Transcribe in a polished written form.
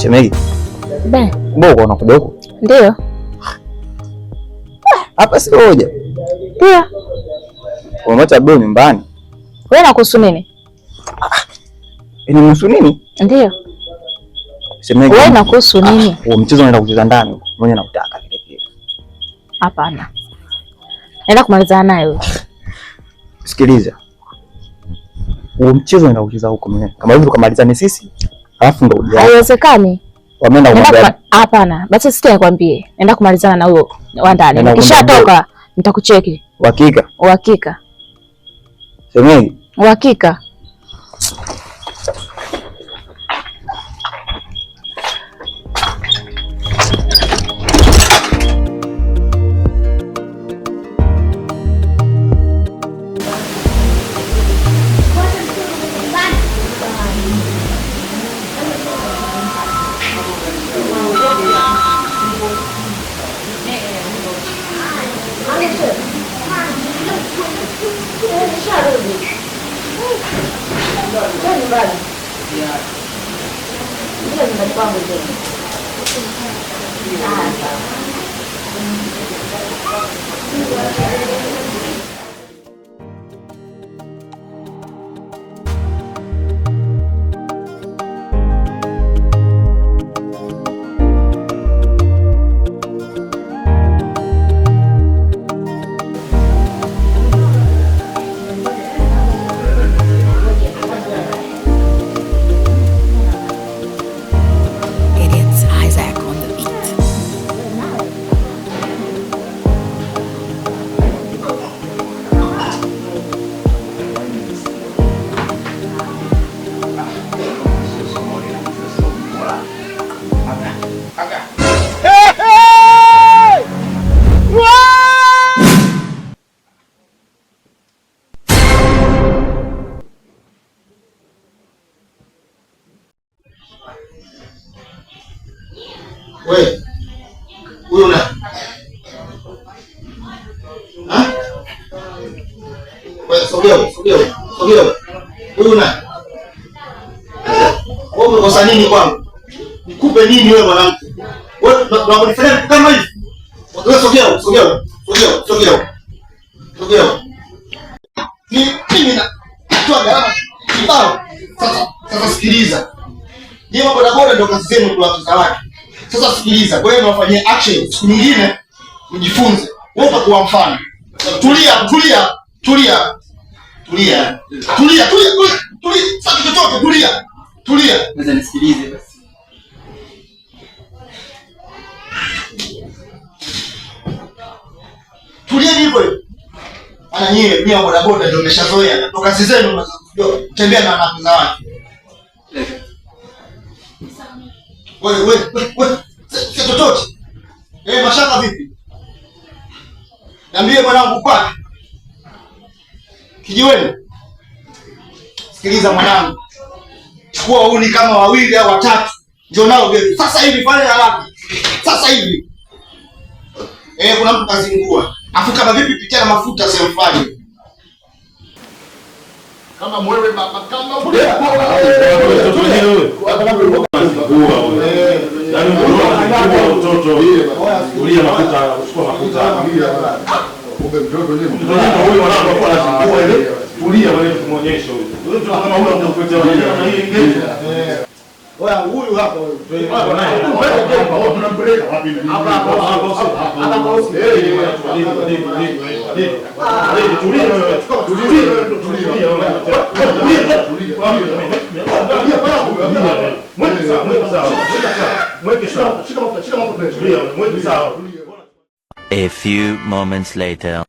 Shemegi. Mbona unakuja huko? Ndio. Hapa si hoja. Ndio. Umemwacha bro nyumbani. Wewe unakuhusu nini? Inahusu nini? Ndio. Shemegi. Wewe unakuhusu nini? Huo mchezo unaenda kucheza ndani huko. Mwenye nakutaka vile vile. Hapana. Naenda kumalizana naye wewe. Sikiliza. Huo mchezo unaenda kucheza huko mwenyewe. Kama hivi tukamalizane sisi, alafu ndo uje. Haiwezekani. Wameenda kumwambia. Hapana, basi sisi nikwambie. Naenda kumalizana na huyo wa ndani. Nikishatoka nitakucheki. Uhakika? Uhakika. Shemegi. Uhakika. Wewe huyo na wewe sogea. Huyo na wewe umekosa nini kwangu? Nikupe nini wewe mwanamke? Wewe unakunifanya kama hivi? Wewe sogea. Mimi na toa gharama kibao. Sasa sikiliza. Nyinyi bodaboda ndio kazi zenu kwa watu. Sasa sikiliza, kwa hiyo niwafanyie action. Siku nyingine mjifunze. Wewe utakuwa mfano. Tulia. Sasa tutoke, tulia. Naweza nisikilize basi. Tulia hivyo. Ana nyie bodaboda ndio mmeshazoea. Ndio kazi zenu tembea na watu za watu. Wewe, sio chochote. Mashaka vipi? Niambie mwanangu kwani. Kijiweni. Sikiliza mwanangu. Chukua uni kama wawili au watatu. Njoo nao geti. Sasa hivi fanya haraka. Sasa hivi. Kuna mtu kazingua. Afu kama vipi pitia na mafuta sio mfanye. Kama mwewe kama mtoto ulia mafuta, uchukua mafuta. Kumbe mtoto ni huyo mwanangu alikuwa anachukua ile. Tulia wewe tumuonyeshe huyo. Wewe kama huyo mtakuletea na hii ngeti. Oya huyu hapa wewe. Hapa naye. Hapa tunampeleka wapi? Hapa. Tulia wewe. A few moments later.